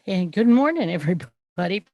And good morning, everybody.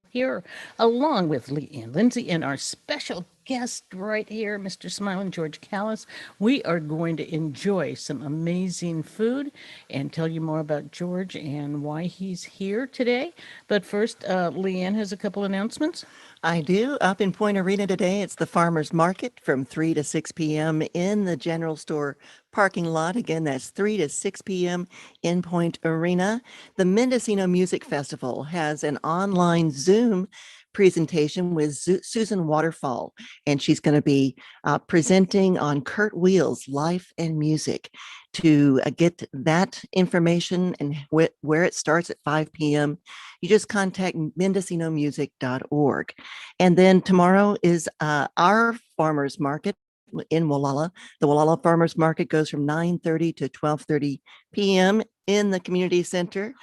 Here, along with Leigh and Lindsey, and our special guest right here, Mr. Smiling George Calys. We are going to enjoy some amazing food and tell you more about George and why he's here today. But first, Leanne has a couple announcements. I do. Up in Point Arena today, it's the Farmers Market from 3 to 6 p.m. in the general store parking lot. Again, that's 3 to 6 p.m. in Point Arena. The Mendocino Music Festival has an online Zoom presentation with Susan Waterfall, and she's going to be presenting on Kurt Wheel's life and music. To get that information and where it starts at 5 p.m., you just contact mendocinomusic.org. And then tomorrow is our farmers market in Gualala. The Gualala Farmers Market goes from 9:30 to 12:30 p.m. in the community center.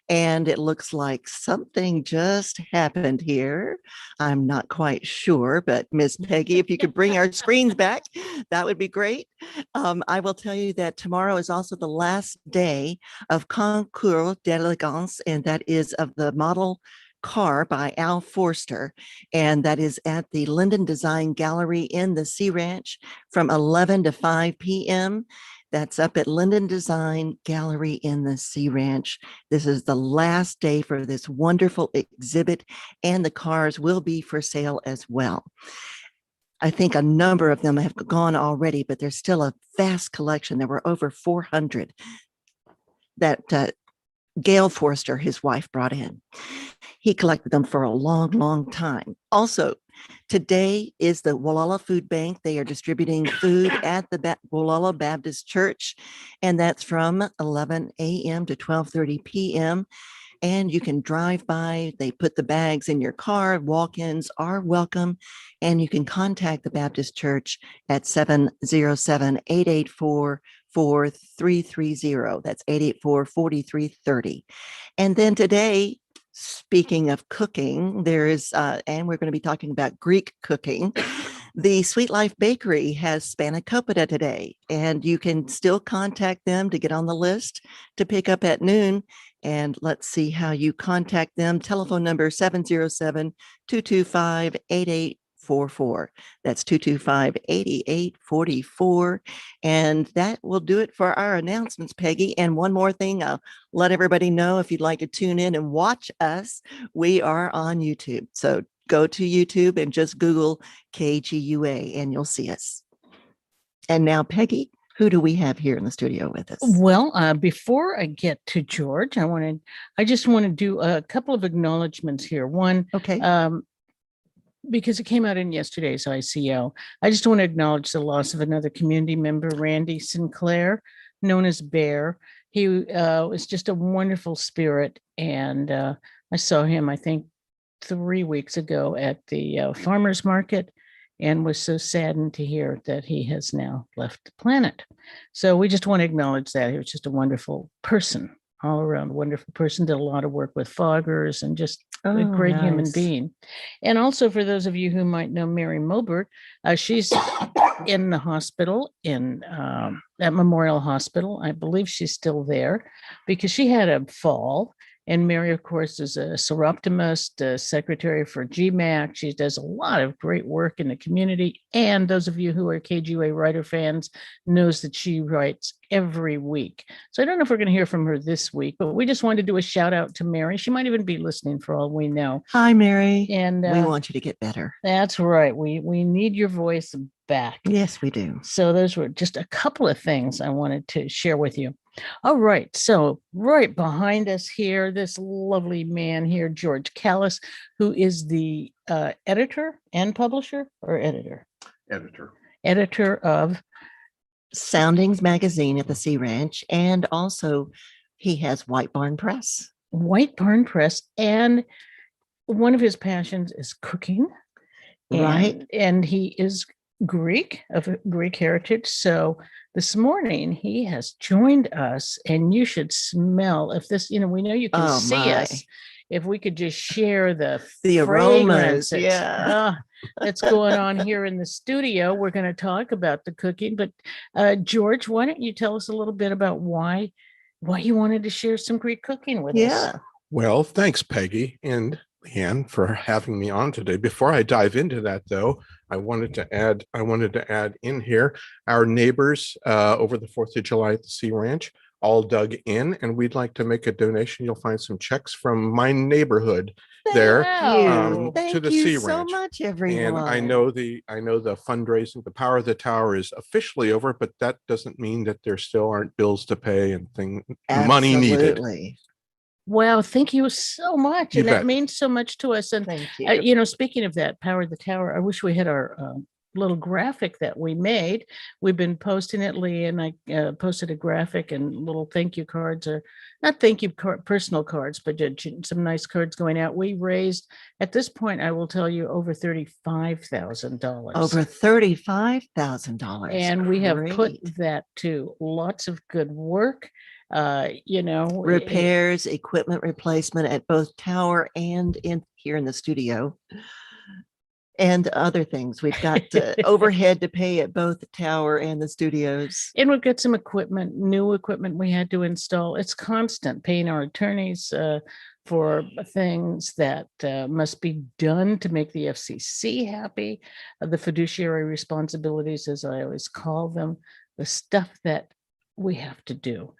And it looks like something just happened here. I'm not quite sure, but Miss Peggy, if you could bring our screens back, that would be great. I will tell you that tomorrow is also the last day of Concours d'Elegance, and that is of the model car by Al Forster, and that is at the Linden Design Gallery in the Sea Ranch from 11 to 5 p.m. That's up at Linden Design Gallery in the Sea Ranch. This is the last day for this wonderful exhibit, and the cars will be for sale as well. I think a number of them have gone already, but there's still a vast collection. There were over 400 that Gail Forster, his wife, brought in. He collected them for a long, long time. Also, today is the Gualala Food Bank. They are distributing food at the Gualala Baptist Church, and that's from 11 a.m. to 12:30 p.m. And you can drive by. They put the bags in your car. Walk-ins are welcome. And you can contact the Baptist Church at 707-884-4330. That's 884-4330. And then today, speaking of cooking, there is, and we're going to be talking about Greek cooking. The Sweet Life Bakery has spanakopita today, and you can still contact them to get on the list to pick up at noon. And let's see how you contact them. Telephone number 707-225-8844. That's 225-8844. And that will do it for our announcements, Peggy. And one more thing, I'll let everybody know if you'd like to tune in and watch us, we are on YouTube. So go to YouTube and just Google KGUA and you'll see us. And now, Peggy, who do we have here in the studio with us? Well, before I get to George, I just want to do a couple of acknowledgments here. One, okay, because it came out in yesterday's ICO, I just want to acknowledge the loss of another community member, Randy Sinclair, known as Bear. He was just a wonderful spirit, and I saw him, I think, 3 weeks ago at the farmers market, and was so saddened to hear that he has now left the planet. So we just want to acknowledge that. He was just a wonderful person, all around wonderful person, did a lot of work with foggers and just a great human being. And also for those of you who might know Mary Mobert, she's in the hospital at Memorial Hospital. I believe she's still there because she had a fall. And Mary, of course, is a seroptimist, secretary for GMAC. She does a lot of great work in the community. And those of you who are KGUA writer fans knows that she writes every week. So I don't know if we're going to hear from her this week, but we just wanted to do a shout out to Mary. She might even be listening for all we know. Hi, Mary. And we want you to get better. That's right. We need your voice back. Yes, we do. So those were just a couple of things I wanted to share with you. All right. So right behind us here, this lovely man here, George Calys, who is the editor and publisher or editor? Editor of Soundings Magazine at the Sea Ranch. And also he has White Barn Press. White Barn Press. And one of his passions is cooking. Right. And he is Greek, of Greek heritage. So this morning he has joined us, and you should smell if this, we know you can see us. If we could just share the aromas, that's going on here in the studio. We're going to talk about the cooking, but George, why don't you tell us a little bit about why why you wanted to share some Greek cooking with us. Yeah. Well, thanks, Peggy and Leanne, for having me on today. Before I dive into that, though, I wanted to add in here our neighbors over the 4th of July at the Sea Ranch all dug in, and we'd like to make a donation. You'll find some checks from my neighborhood there Wow. Thank to the you Sea so Ranch. much, everyone. And I know the fundraising, the Power of the Tower is officially over, but that doesn't mean that there still aren't bills to pay and money needed. Absolutely. Wow, thank you so much. You and bet. that means so much to us. And, Thank you. you know, speaking of that, Power of the Tower, I wish we had our little graphic that we made. We've been posting it, Leigh, and I posted a graphic and little thank you cards, or not thank you personal cards, but some nice cards going out. We raised, at this point, I will tell you, over $35,000. Over $35,000. And we have put Great. that to lots of good work. You know, Repairs, equipment replacement at both tower and in here in the studio, and other things. We've got overhead to pay at both the tower and the studios. And we've got some equipment, new equipment we had to install. It's constant paying our attorneys for things that must be done to make the FCC happy. The fiduciary responsibilities, as I always call them, the stuff that we have to do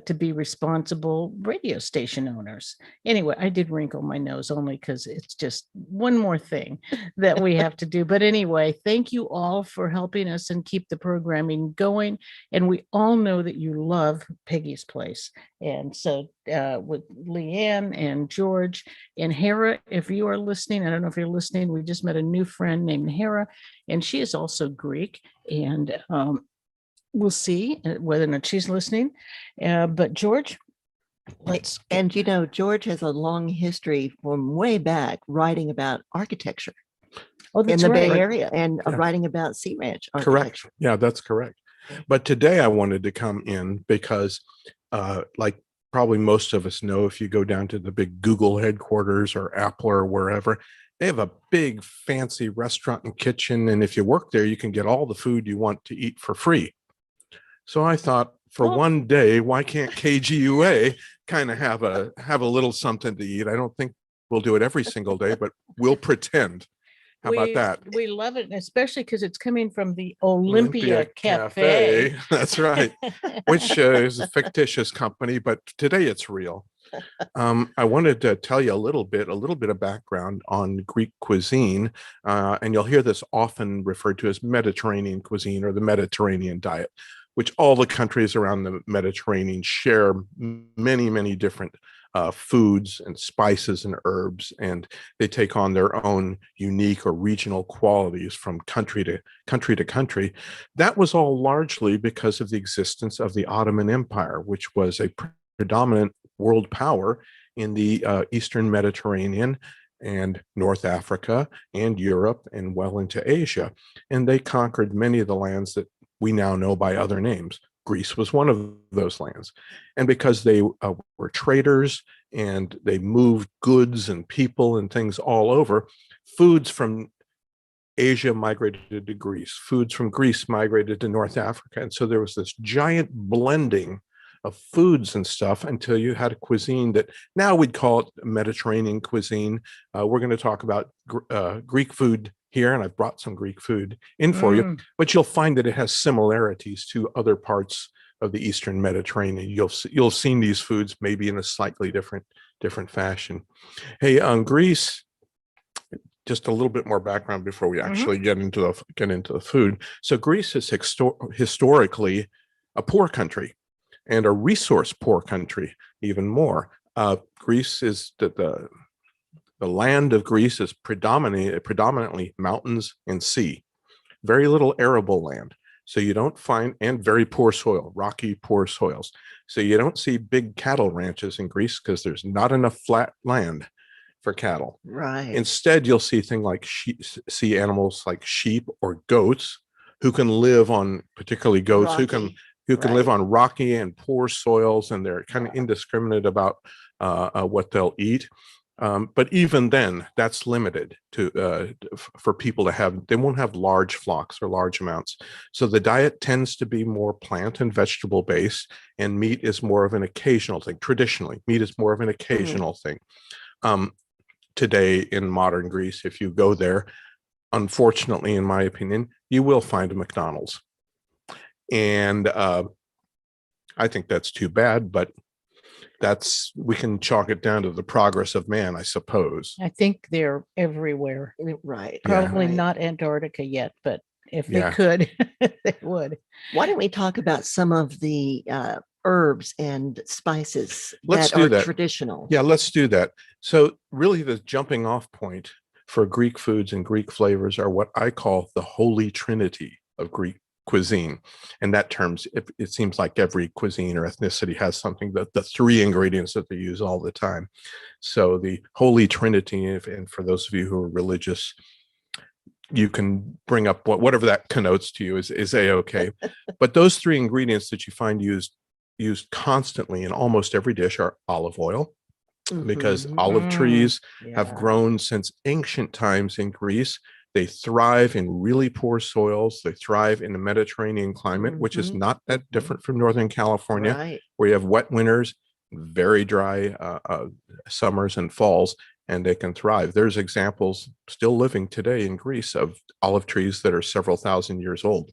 to be responsible radio station owners. Anyway, I did wrinkle my nose only because it's just one more thing that we have to do. But anyway, thank you all for helping us and keep the programming going. And we all know that you love Peggy's Place. And so with Leanne and George and Hera, if you are listening, I don't know if you're listening, we just met a new friend named Hera, and she is also Greek. And we'll see whether or not she's listening. But George, let's. And you know, George has a long history from way back writing about architecture in the Bay Area and writing about Sea Ranch architecture. Correct. Yeah, that's correct. But today I wanted to come in because, like probably most of us know, if you go down to the big Google headquarters or Apple or wherever, they have a big fancy restaurant and kitchen. And if you work there, you can get all the food you want to eat for free. So I thought, for one day, why can't KGUA kind of have a little something to eat? I don't think we'll do it every single day, but we'll pretend. How about that? We love it, especially because it's coming from the Olympia Cafe. That's right, which is a fictitious company, but today it's real. I wanted to tell you a little bit of background on Greek cuisine, and you'll hear this often referred to as Mediterranean cuisine or the Mediterranean diet, which all the countries around the Mediterranean share many, many different foods and spices and herbs, and they take on their own unique or regional qualities from country to country. That was all largely because of the existence of the Ottoman Empire, which was a predominant world power in the Eastern Mediterranean and North Africa and Europe and well into Asia. And they conquered many of the lands that we now know by other names. Greece was one of those lands. And because they were traders and they moved goods and people and things all over, foods from Asia migrated to Greece, foods from Greece migrated to North Africa. And so there was this giant blending of foods and stuff until you had a cuisine that now we'd call it Mediterranean cuisine. We're going to talk about Greek food here, and I've brought some Greek food in for you, but you'll find that it has similarities to other parts of the Eastern Mediterranean. You'll have seen these foods maybe in a slightly different fashion. Hey, Greece, just a little bit more background before we actually get into the food. So Greece is historically a poor country and a resource poor country, even more. Greece is the land of Greece is predominantly mountains and sea, very little arable land. So you don't find, and very poor soil, rocky, poor soils. So you don't see big cattle ranches in Greece because there's not enough flat land for cattle. Right. Instead, you'll see things like see animals like sheep or goats who can live on, particularly goats who can live on rocky and poor soils, and they're kind of indiscriminate about what they'll eat. But even then, that's limited for people to have. They won't have large flocks or large amounts. So the diet tends to be more plant and vegetable based, and meat is more of an occasional thing. Traditionally, meat is more of an occasional thing. Today in modern Greece, if you go there, unfortunately, in my opinion, you will find a McDonald's, and I think that's too bad, but we can chalk it down to the progress of man, I suppose. I think they're everywhere. Right. Probably right. not Antarctica yet, but if Yeah. they could, they would. Why don't we talk about some of the herbs and spices Let's that do are that. traditional? Yeah, let's do that. So really the jumping off point for Greek foods and Greek flavors are what I call the holy trinity of Greek cuisine. And that terms, it seems like every cuisine or ethnicity has something, that the three ingredients that they use all the time. So the holy trinity, and for those of you who are religious, you can bring up whatever that connotes to you is a-okay. But those three ingredients that you find used constantly in almost every dish are olive oil, because Mhm. olive trees have Yeah. grown since ancient times in Greece. They thrive in really poor soils. They thrive in the Mediterranean climate, which is Mhm. not that different from Northern California, Right. where you have wet winters, very dry summers and falls, and they can thrive. There's examples still living today in Greece of olive trees that are several thousand years old.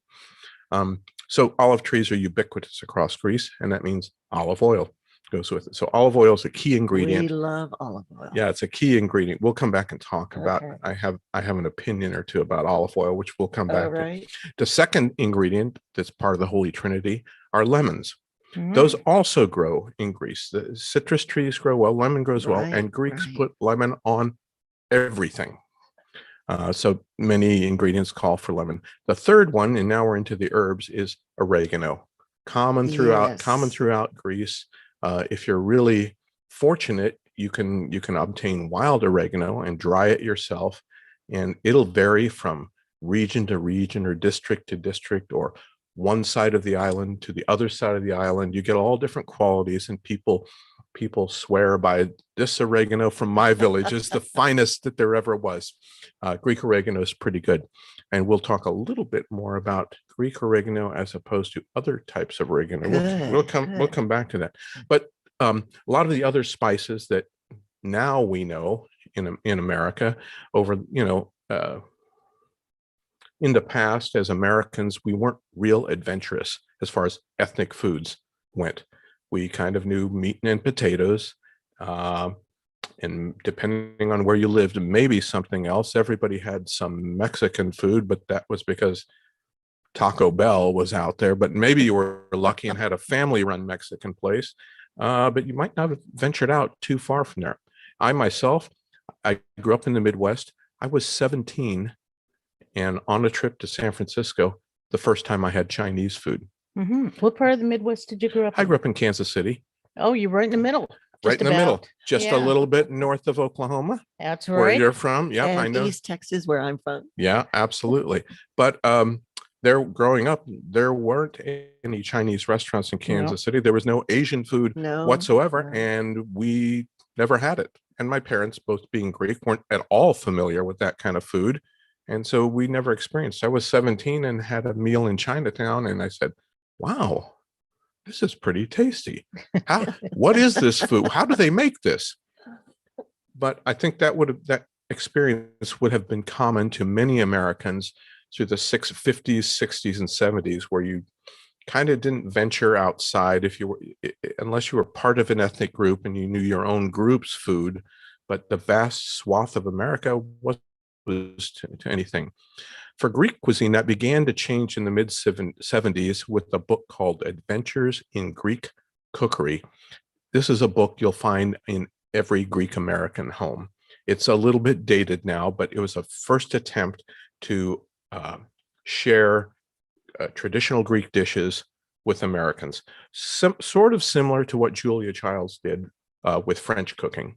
So olive trees are ubiquitous across Greece, and that means olive oil goes with it. So olive oil is a key ingredient. We love olive oil. Yeah, it's a key ingredient. We'll come back and talk about. Okay. I have an opinion or two about olive oil, which we'll come All back to. right. The second ingredient that's part of the Holy Trinity are lemons. Mm. Those also grow in Greece. The citrus trees grow well, lemon grows well, Right, and Greeks right. put lemon on everything. So many ingredients call for lemon. The third one, and now we're into the herbs, is oregano. Common throughout Yes. Greece. If you're really fortunate, you can obtain wild oregano and dry it yourself, and it'll vary from region to region or district to district, or one side of the island to the other side of the island. You get all different qualities, and people swear by this oregano from my village is the finest that there ever was. Greek oregano is pretty good, and we'll talk a little bit more about Greek oregano as opposed to other types of oregano. We'll come back to that. But a lot of the other spices that now we know in America, over in the past, as Americans, we weren't real adventurous as far as ethnic foods went. We kind of knew meat and potatoes, and depending on where you lived, maybe something else. Everybody had some Mexican food, but that was because Taco Bell was out there. But maybe you were lucky and had a family-run Mexican place, but you might not have ventured out too far from there. I myself, I grew up in the Midwest. I was 17 and on a trip to San Francisco the first time I had Chinese food. Mm-hmm. What part of the Midwest did you grow up I in? grew up in Kansas City. Oh, you're right in the middle. Right in the middle, just Yeah. a little bit north of Oklahoma, That's where right. you're from. Yep, And I know. East Texas, where I'm from. Yeah, absolutely. But there, growing up, there weren't any Chinese restaurants in Kansas City. There was no Asian food whatsoever, and we never had it. And my parents, both being Greek, weren't at all familiar with that kind of food, and so we never experienced. I was 17 and had a meal in Chinatown, and I said, "Wow, this is pretty tasty. What is this food? How do they make this?" But I think that experience would have been common to many Americans through the 50s, 60s, and 70s, where you kind of didn't venture outside unless you were part of an ethnic group and you knew your own group's food. But the vast swath of America was to anything. For Greek cuisine, that began to change in the mid 70s with a book called Adventures in Greek Cookery. This is a book you'll find in every Greek American home. It's a little bit dated now, but it was a first attempt to share traditional Greek dishes with Americans. Sort of similar to what Julia Childs did with French cooking.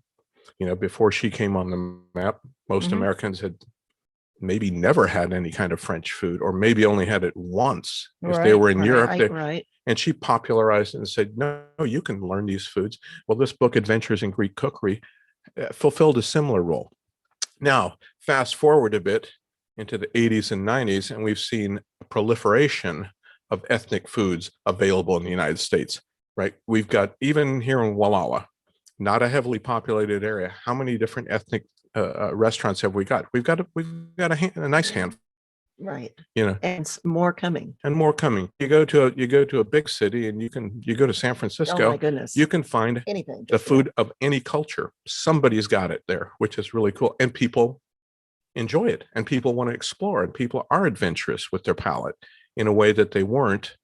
Before she came on the map, most Americans had maybe never had any kind of French food, or maybe only had it once if they were in Europe. And she popularized it and said, no, you can learn these foods. Well, this book, Adventures in Greek Cookery, fulfilled a similar role. Now, fast forward a bit into the 80s and 90s, and we've seen a proliferation of ethnic foods available in the United States, right? We've got, even here in Gualala, not a heavily populated area, how many different ethnic restaurants have we got? We've got a nice handful. Right. And more coming. And more coming. You go to a big city, and you go to San Francisco. Oh my goodness. You can find anything. The food of any culture. Somebody's got it there, which is really cool. And people enjoy it, and people want to explore, and people are adventurous with their palate in a way that they weren't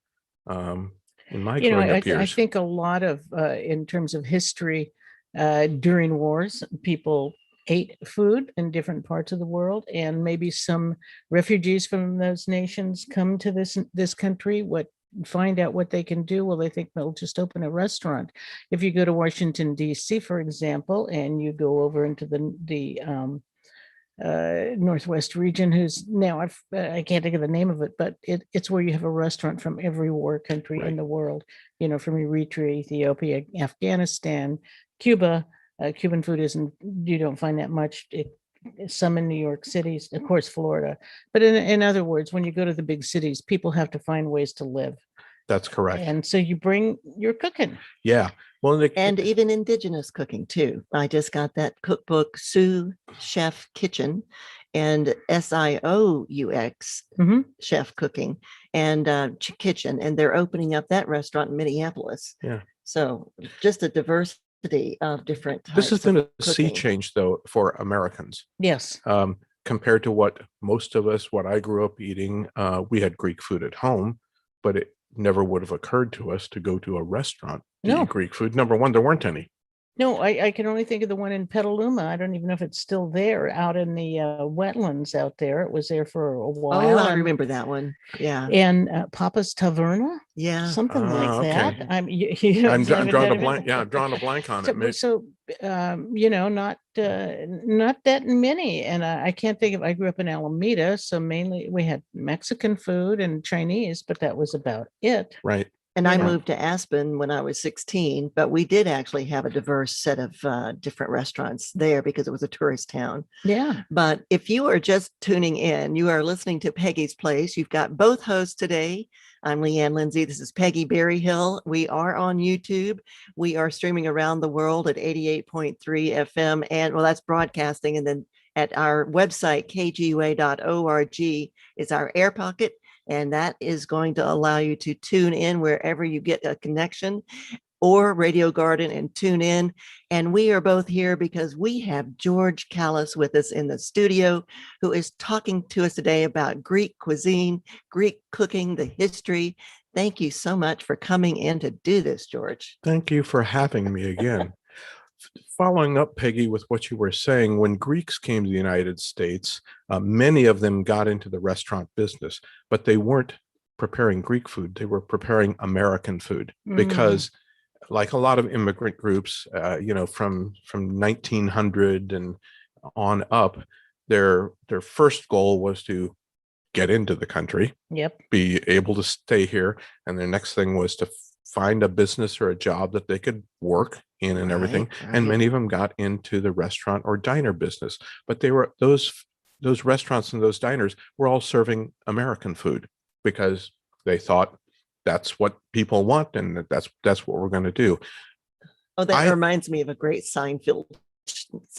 in my growing up years. I think a lot of, in terms of history, during wars, people ate food in different parts of the world, and maybe some refugees from those nations come to this country, find out what they can do. Well, they think they'll just open a restaurant. If you go to Washington, D.C., for example, and you go over into the Northwest region, who's now, I can't think of the name of it, but it's where you have a restaurant from every war country in the world, from Eritrea, Ethiopia, Afghanistan, Cuba. Cuban food you don't find that much. Some in New York City, of course, Florida. But in other words, when you go to the big cities, people have to find ways to live. That's correct. And so you bring your cooking. Yeah. Well, and even indigenous cooking too. I just got that cookbook, Sous Chef Kitchen, and SIOUX Chef Cooking and Kitchen, and they're opening up that restaurant in Minneapolis. Yeah. So just a diversity of different types. This has been a sea cooking. change, though, for Americans. Yes. Compared to what I grew up eating, we had Greek food at home, but it never would have occurred to us to go to a restaurant to eat Greek food. Number one, there weren't any. No, I can only think of the one in Petaluma. I don't even know if it's still there, out in the wetlands out there. It was there for a while. Oh, I remember that one. Yeah. And Papa's Taverna. Yeah. Something like that. Okay. I'm drawing a blank. Yeah, I'm drawing a blank on it. So not that many. And I can't think of, I grew up in Alameda, so mainly we had Mexican food and Chinese, but that was about it. Right. And I moved to Aspen when I was 16, but we did actually have a diverse set of different restaurants there because it was a tourist town. Yeah. But if you are just tuning in, you are listening to Peggy's Place. You've got both hosts today. I'm Leanne Lindsey. This is Peggy Berryhill. We are on YouTube. We are streaming around the world at 88.3 FM. And well, that's broadcasting. And then at our website, kgua.org, is our air pocket. And that is going to allow you to tune in wherever you get a connection, or Radio Garden and tune in. And we are both here because we have George Calys with us in the studio, who is talking to us today about Greek cuisine, Greek cooking, the history. Thank you so much for coming in to do this, George. Thank you for having me again. Following up, Peggy, with what you were saying, when Greeks came to the United States, many of them got into the restaurant business, but they weren't preparing Greek food. They were preparing American food because, like a lot of immigrant groups, from 1900 and on up, their first goal was to get into the country, be able to stay here, and their next thing was to find a business or a job that they could work in and everything. And many of them got into the restaurant or diner business, but they were those restaurants and those diners were all serving American food because they thought that's what people want and that's what we're going to do. Oh, that reminds me of a great Seinfeld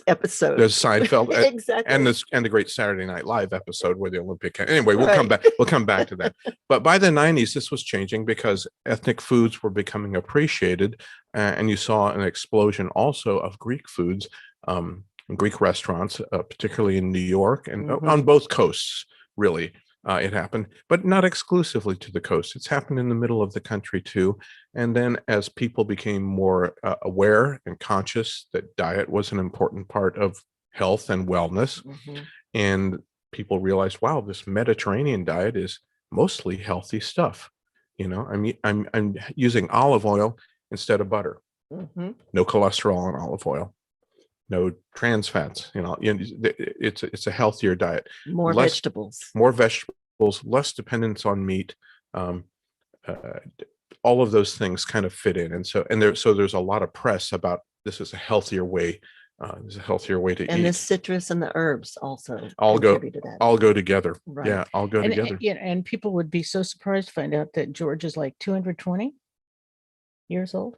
episode. There's Seinfeld exactly, and the great Saturday Night Live episode where the Olympic. Anyway, we'll come back. We'll come back to that. But by the 90s, this was changing because ethnic foods were becoming appreciated, and you saw an explosion also of Greek foods, Greek restaurants, particularly in New York and on both coasts. Really, it happened, but not exclusively to the coast. It's happened in the middle of the country too. And then as people became more aware and conscious that diet was an important part of health and wellness, and people realized, wow, this Mediterranean diet is mostly healthy stuff. I'm using olive oil instead of butter. No cholesterol in olive oil. No trans fats. It's a healthier diet. More vegetables, less dependence on meat. All of those things kind of fit in, and so there's a lot of press about this is a healthier way There's a healthier way to And eat. the citrus and the herbs also All go- contribute to that. All go together. Right. Yeah, all go And, together. you know, and people would be so surprised to find out that George is like 220 years old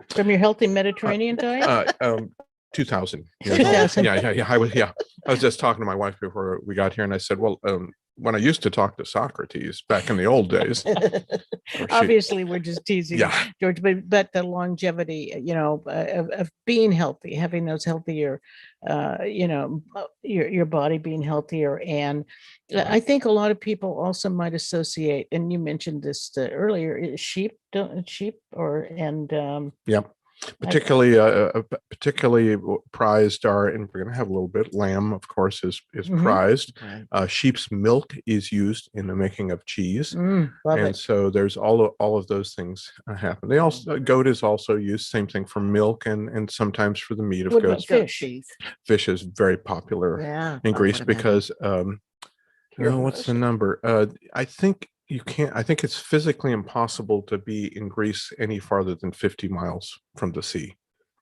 from your healthy Mediterranean diet. 2000. 2000. Yeah. I was just talking to my wife before we got here, and I said, well, when I used to talk to Socrates back in the old days, Obviously, we're just teasing yeah, George, but the longevity, you know, of being healthy, having those healthier, you know, your body being healthier. And I think a lot of people also might associate, and you mentioned this earlier, sheep yeah. Particularly prized are, and we're going to have a little bit. Lamb, of course, is Mhm. prized. Right. Sheep's milk is used in the making of cheese, love and it. so there's all of those things happen. They also goat is also used, same thing for milk and sometimes for the meat of What about goats. fish? cheese. Fish is very popular Yeah. in Oh, Greece what about because Pure what's the delicious. number? I think you can't. I think it's physically impossible to be in Greece any farther than 50 miles from the sea.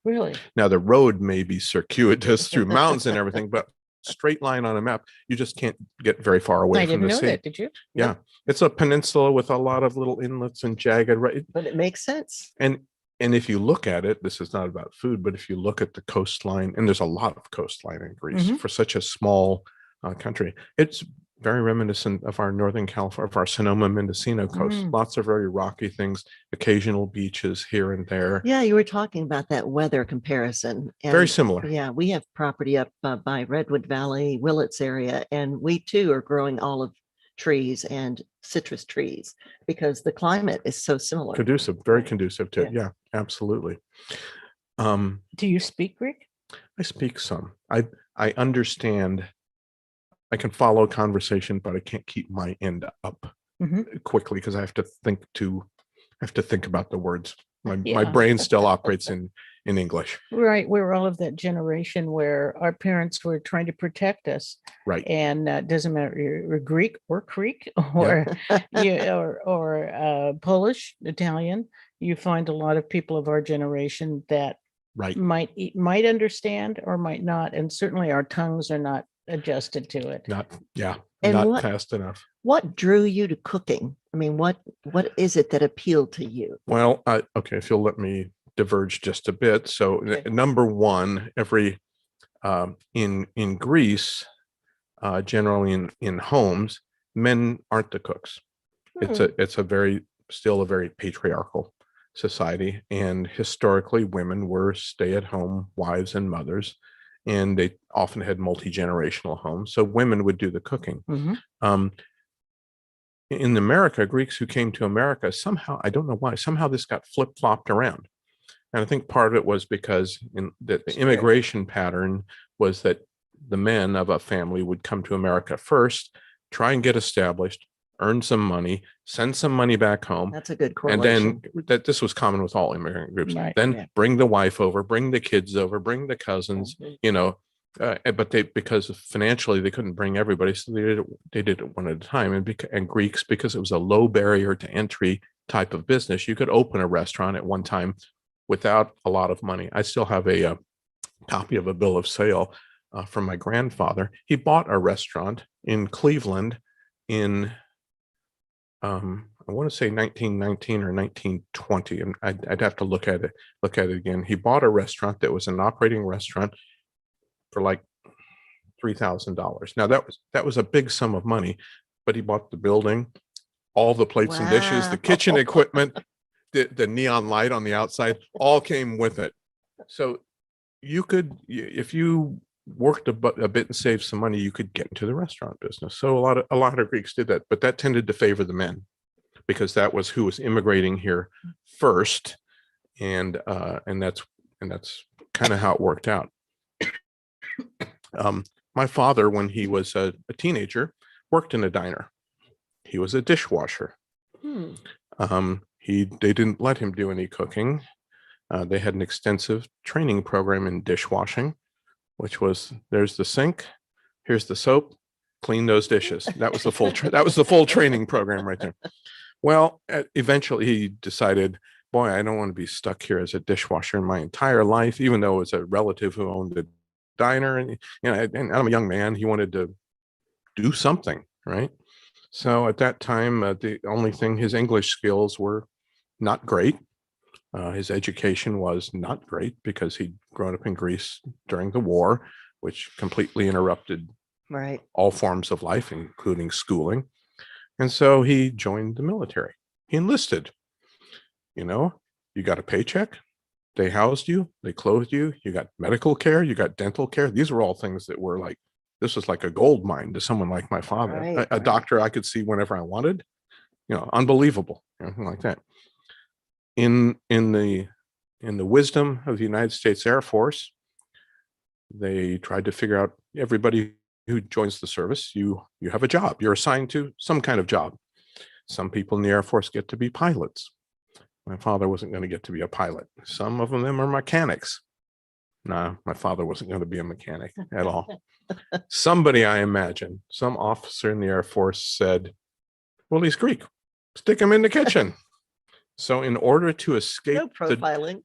Really? Now the road may be circuitous through mountains and everything, but straight line on a map, you just can't get very far away I from didn't the know sea. that. Did you? Yeah, it's a peninsula with a lot of little inlets and jagged. Right, But it makes sense. and if you look at it, this is not about food, but if you look at the coastline, and there's a lot of coastline in Greece Mhm. for such a small country, it's very reminiscent of our Northern California, of our Sonoma Mendocino coast. Mm. Lots of very rocky things, occasional beaches here and there. Yeah, you were talking about that weather comparison. Very And similar. yeah, we have property up by Redwood Valley, Willits area, and we too are growing olive trees and citrus trees because the climate is so similar. Conducive, very conducive to it. Yes. Yeah, absolutely. Do you speak Greek? I speak some. I understand. I can follow a conversation, but I can't keep my end up Mhm. quickly because I have to think about the words. My Yeah. brain still operates in English. Right. We're all of that generation where our parents were trying to protect us. Right. And it doesn't matter you're Greek or Creek or Polish, Italian. You find a lot of people of our generation that Right. might understand or might not, and certainly our tongues are not adjusted to it. And Not what- fast enough. What drew you to cooking? I mean, what is it that appealed to you? Well, okay, if you'll let me diverge just a bit. So Okay. number one, every in Greece, generally in homes, men aren't the cooks. It's still a very patriarchal society, and historically women were stay-at-home wives and mothers, and they often had multi-generational homes, so women would do the cooking. Mhm. In America, Greeks who came to America, somehow, I don't know why, somehow this got flip-flopped around. And I think part of it was because the immigration pattern was that the men of a family would come to America first, try and get established, earn some money, send some money back home. That's a good And correlation. then this was common with all immigrant groups. Right, Then yeah. bring the wife over, bring the kids over, bring the cousins, Mhm. but because financially they couldn't bring everybody, so they did it one at a time. And Greeks, because it was a low barrier to entry type of business, you could open a restaurant at one time without a lot of money. I still have a copy of a bill of sale from my grandfather. He bought a restaurant in Cleveland in I want to say 1919 or 1920, and I'd have to look at it again. He bought a restaurant that was an operating restaurant for like $3,000. Now that was a big sum of money, but he bought the building, all the plates and dishes, the kitchen Wow. equipment, the neon light on the outside, all came with it. So you could, if you worked a bit and saved some money, you could get into the restaurant business. So a lot of Greeks did that, but that tended to favor the men because that was who was immigrating here first, and that's kind of how it worked out. My father, when he was a teenager, worked in a diner. He was a dishwasher. Hmm. They didn't let him do any cooking. They had an extensive training program in dishwashing, which was there's the sink, here's the soap, clean those dishes. That was the full training program right there. Well, eventually he decided boy, I don't want to be stuck here as a dishwasher my entire life, even though it's a relative who owned the diner. And, and I'm a young man. He wanted to do something, right? So at that time, the only thing, his English skills were not great. His education was not great because he'd grown up in Greece during the war, which completely interrupted Right. all forms of life, including schooling. And so he joined the military. He enlisted. You got a paycheck. They housed you. They clothed you. You got medical care. You got dental care. These were all things that were like, this was like a gold mine to someone like my father, Right, a right. doctor I could see whenever I wanted, unbelievable, like that. In the wisdom of the United States Air Force, they tried to figure out everybody who joins the service, you have a job. You're assigned to some kind of job. Some people in the Air Force get to be pilots. My father wasn't going to get to be a pilot. Some of them are mechanics. No, my father wasn't going to be a mechanic at all. Somebody, I imagine, some officer in the Air Force said, well, he's Greek. Stick him in the kitchen. So in order to escape No profiling.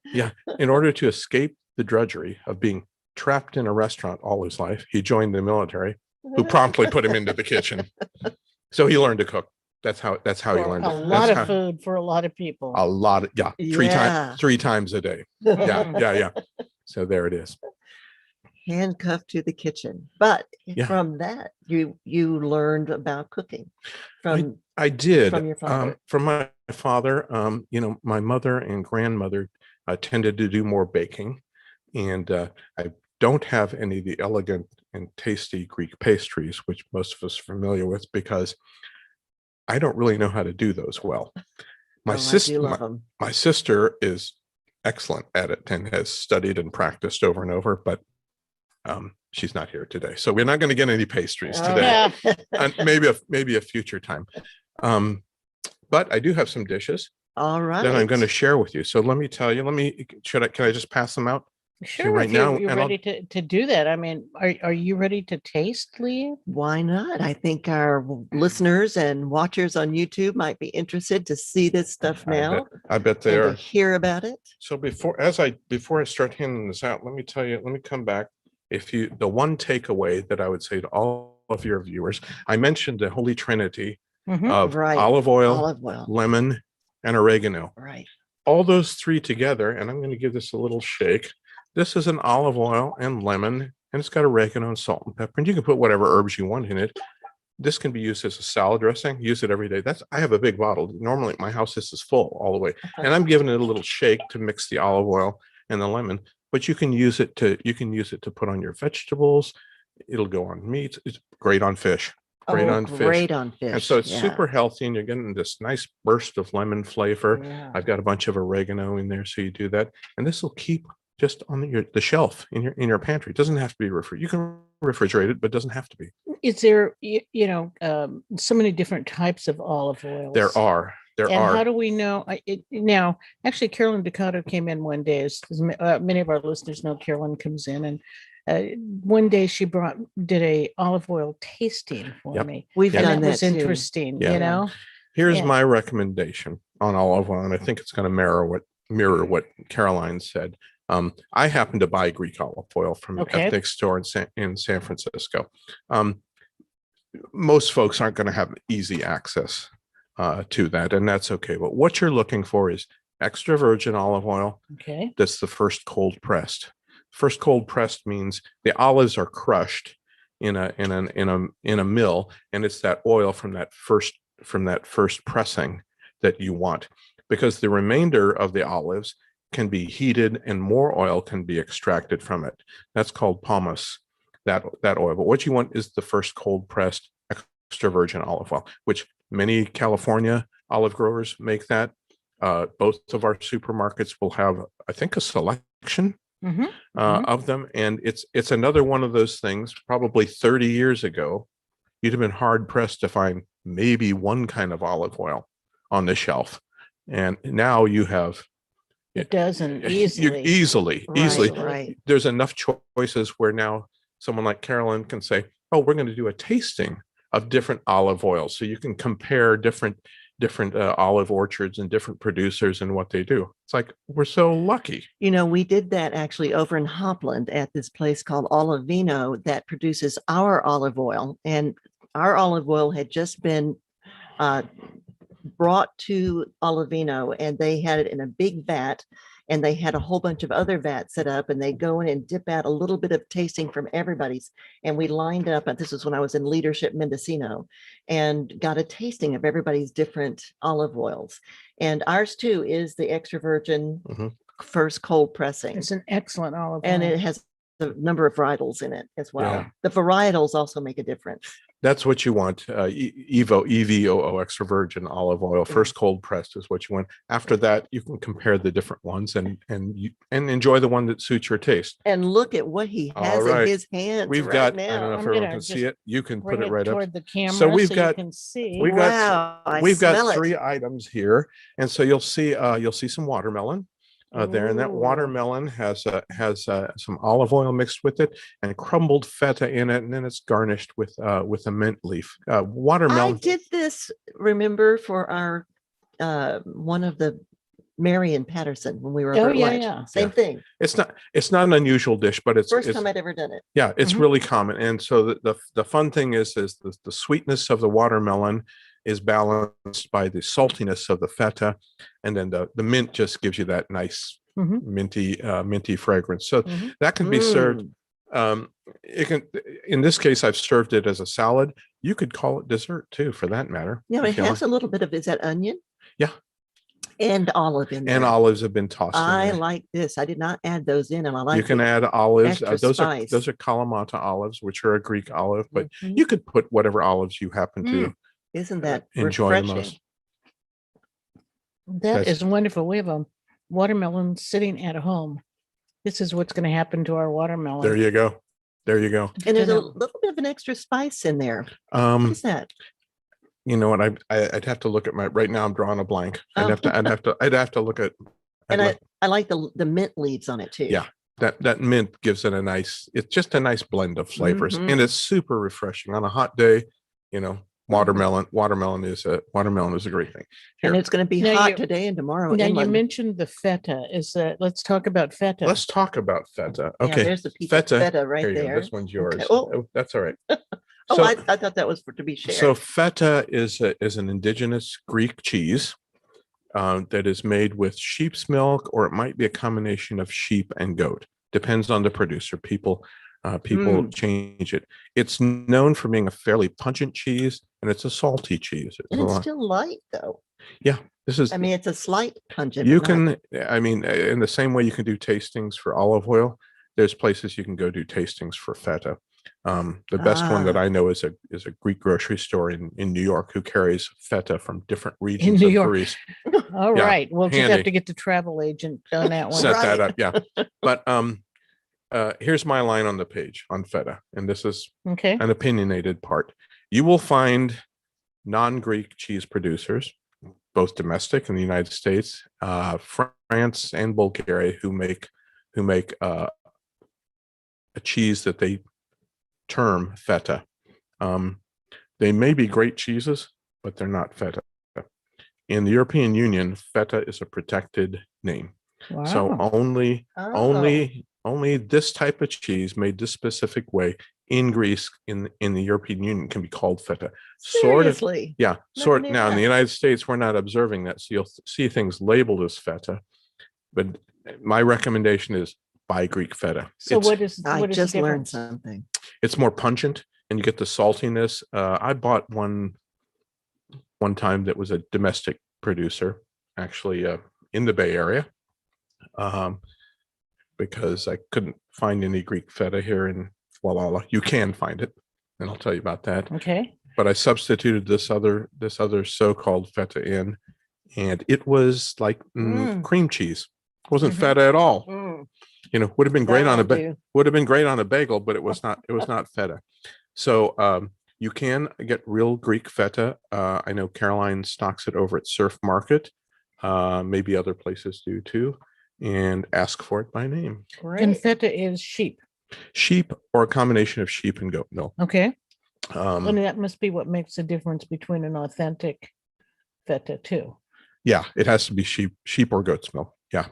in order to escape the drudgery of being trapped in a restaurant all his life, he joined the military, who promptly put him into the kitchen. So he learned to cook. That's how he For learned a it. lot That's of food for a lot of people. a lot of, Yeah. three times a day. Yeah. So there it is. Handcuffed to the kitchen. But Yeah. from that, you learned about cooking from I did. from your father. From my father. My mother and grandmother tended to do more baking, and I don't have any of the elegant and tasty Greek pastries, which most of us are familiar with, because I don't really know how to do those well. My I do love them. My sister is excellent at it and has studied and practiced over and over, but she's not here today, so we're not going to get any pastries today. And maybe a future time. But I do have some dishes All right. that I'm going to share with you. So let me tell you. Can I just pass them out? Sure, right if now, you're and ready to do that. I mean, are you ready to taste, Leigh? Why not? I think our listeners and watchers on YouTube might be interested to see this stuff now. I bet they and are. to hear about it. So before I start handing this out, let me come back. The one takeaway that I would say to all of your viewers, I mentioned the Holy Trinity of Right. olive oil, Olive oil. lemon, and oregano. Right. All those three together, and I'm going to give this a little shake. This is an olive oil and lemon, and it's got oregano and salt and pepper, and you can put whatever herbs you want in it. This can be used as a salad dressing. Use it every day. I have a big bottle. Normally at my house, this is full all the way, and I'm giving it a little shake to mix the olive oil and the lemon. But you can use it to put on your vegetables. It'll go on meat. It's great on fish. Great on fish. And so it's super healthy, and you're getting this nice burst of lemon flavor. Yeah. I've got a bunch of oregano in there, so you do that, and this will keep just on the shelf in your pantry. It doesn't have to be refrigerated. You can refrigerate it, but it doesn't have to be. Is there so many different types of olive oils? There are. And how do we know? Now, actually, Carolyn Ducato came in one day. As many of our listeners know, Carolyn comes in, and one day she did a olive oil tasting for me. We've done that. That Was too. interesting. Here's my recommendation on olive oil, and I think it's going to mirror what Caroline said. I happen to buy Greek olive oil from an ethnic store in San Francisco. Most folks aren't going to have easy access to that, and that's okay. But what you're looking for is extra virgin olive oil. Okay. That's the first cold pressed. First cold pressed means the olives are crushed in a mill, and it's that oil from that first pressing that you want, because the remainder of the olives can be heated and more oil can be extracted from it. That's called pomace, that oil. But what you want is the first cold pressed extra virgin olive oil, which many California olive growers make that. Both of our supermarkets will have, I think, a selection of them. And it's another one of those things. Probably 30 years ago, you'd have been hard pressed to find maybe one kind of olive oil on the shelf. And now you have a dozen easily. Right. There's enough choices where now someone like Carolyn can say, oh, we're going to do a tasting of different olive oils. So you can compare different olive orchards and different producers and what they do. It's like, we're so lucky. You know, we did that actually over in Hopland at this place called Olivino that produces our olive oil. And our olive oil had just been brought to Olivino, and they had it in a big vat, and they had a whole bunch of other vats set up, and they go in and dip out a little bit of tasting from everybody's. And we lined up, and this was when I was in Leadership Mendocino, and got a tasting of everybody's different olive oils. And ours too is the extra virgin first cold pressing. It's an excellent olive And oil. it has a number of varietals in it as well. Yeah. The varietals also make a difference. That's what you want. EVOO, extra virgin olive oil, first cold pressed is what you want. After that, you can compare the different ones and enjoy the one that suits your taste. And look at what he has All right. in his hands. We've right got, now. I don't know if I'm everyone gonna can see just it. You can Bring put it right up. toward the camera So we've you got- can see. we've got- Wow, I We've got smell it. 3 items here. And so you'll see some watermelon there. And that Ooh. watermelon has some olive oil mixed with it and crumbled feta in it. And then it's garnished with a mint leaf. I Watermelon. did this, remember, for our one of the Marion Patterson when we were Oh, over at yeah, lunch. yeah. Same Yeah. thing. It's not an unusual dish, but it's First time I'd ever done it. yeah, it's Mhm. really common. And so the fun thing is the sweetness of the watermelon is balanced by the saltiness of the feta, and then the mint just gives you that nice Mhm. minty fragrance. So Mhm. that can be served. It can, in this case, I've served it as a salad. You could call it dessert too, for that matter. Yeah, if it you has a little bit of, is that onion? Yeah. And olive in there. and olives have been tossed in I there. like this. I did not add those in, and I like You can the add olives. extra Those spice. are Kalamata olives, which are a Greek olive, but Mhm. you could put whatever olives you happen to Isn't that enjoy the refreshing? most. That That's- is wonderful. We have a watermelon sitting at home. This is what's going to happen to our watermelon. There you go. There you go. And there's a Gonna- little bit of an extra spice in there. What is that? You know what? I'd have to look at right now. I'm drawing a blank. Oh. I'd have to look at. And I'd I like the mint leaves on it too. Yeah. That mint gives it it's just a nice blend of flavors, Mhm. and it's super refreshing on a hot day. You know, watermelon is a great thing. And Here, it's going to be Now hot you- today and tomorrow. Now you inland. mentioned the feta. Let's talk about feta. let's talk about feta. Yeah, Okay, there's the piece feta. of feta right Here you go. there. This one's yours. Oh. That's all right. Oh, So- I thought that was to be shared. So feta is an indigenous Greek cheese that is made with sheep's milk, or it might be a combination of sheep and goat. Depends on the producer. People change it. It's known for being a fairly pungent cheese, and it's a salty cheese. and it's still light though. This is I mean, it's a slight pungent. you but not- can. I mean, in the same way you can do tastings for olive oil, there's places you can go do tastings for feta. The best one that I know is a Greek grocery store in New York who carries feta from different regions New of York. Greece. All yeah, right. We'll just have handy. to get the travel agent on that one. Set that Right. up, yeah. But here's my line on the page on feta, and this is Okay. an opinionated part. You will find non-Greek cheese producers, both domestic in the United States, France, and Bulgaria, who make a cheese that they term feta. They may be great cheeses, but they're not feta. In the European Union, feta is a protected name. Wow. So only Oh. this type of cheese made this specific way in Greece in the European Union can be called feta. Sort of, Seriously. yeah. Never knew Now in the that. United States, we're not observing that, so you'll see things labeled as feta. But my recommendation is buy Greek feta. So what is I what is just the learned difference? something. It's more pungent, and you get the saltiness. I bought one time that was a domestic producer, actually in the Bay Area, because I couldn't find any Greek feta here in Gualala. You can find it, and I'll tell you about that. Okay. But I substituted this other so-called feta in, and it was like cream cheese. It wasn't Mhm. feta at all. Mm, You know, would have been great on a that'll do. would have been great on a bagel, but it was not feta. So you can get real Greek feta. I know Caroline stocks it over at Surf Market. Maybe other places do too. And ask for it by name. And Great. feta is sheep. Sheep, or a combination of sheep and goat milk. Okay. Um, And that must be what makes the difference between an authentic feta too. Yeah, it has to be sheep or goat's milk. Yeah,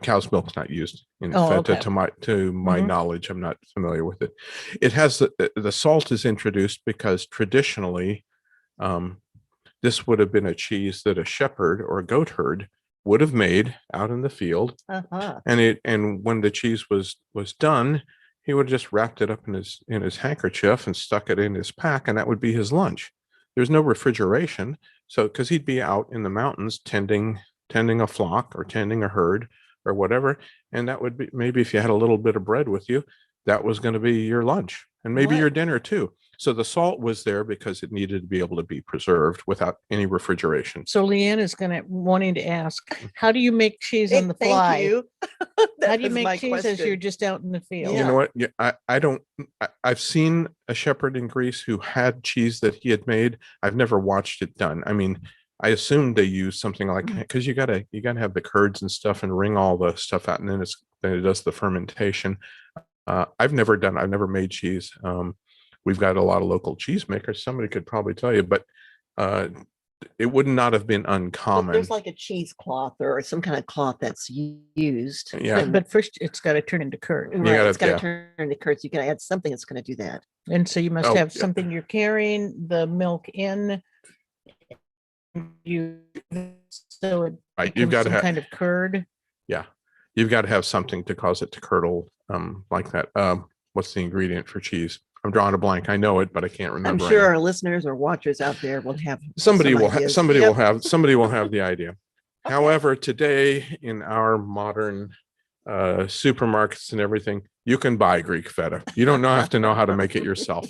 cow's milk's not used in Oh, feta okay. to my Mhm. knowledge. I'm not familiar with it. It has the salt is introduced because traditionally, this would have been a cheese that a shepherd or a goat herd would have made out in the field, Uh-huh. and when the cheese was done, he would have just wrapped it up in his handkerchief and stuck it in his pack, and that would be his lunch. There's no refrigeration, so because he'd be out in the mountains tending a flock or tending a herd or whatever, and that would be, maybe if you had a little bit of bread with you, that was going to be your lunch and maybe your What? dinner too. So the salt was there because it needed to be able to be preserved without any refrigeration. So Leanne is wanting to ask, how do you make cheese on the Thank fly? you. How That do you was make my cheese as you're question. just out in the field? You know what? Yeah, I don't. I've seen a shepherd in Greece who had cheese that he had made. I've never watched it done. I mean, I assumed they use something like, because you gotta have the curds and stuff and wring all the stuff out, and then it does the fermentation. I've never made cheese. We've got a lot of local cheesemakers. Somebody could probably tell you, but it would not have been But uncommon. there's like a cheesecloth or some kind of cloth that's used. Yeah. But first it's got to turn into curd. Right. gotta- It's got to yeah. turn into curds. You got to add something that's going to do that. And so you must Oh, have yeah. something you're carrying the milk in. So it Right, you've becomes got to some have kind of curd. Yeah, you've got to have something to cause it to curdle like that. What's the ingredient for cheese? I'm drawing a blank. I know it, but I can't I'm remember. sure right now. our listeners or watchers out there will have Somebody some will have ideas. somebody Yep. will have somebody will have the idea. However, today in our modern supermarkets and everything, you can buy Greek feta. You don't have to know how to make it yourself.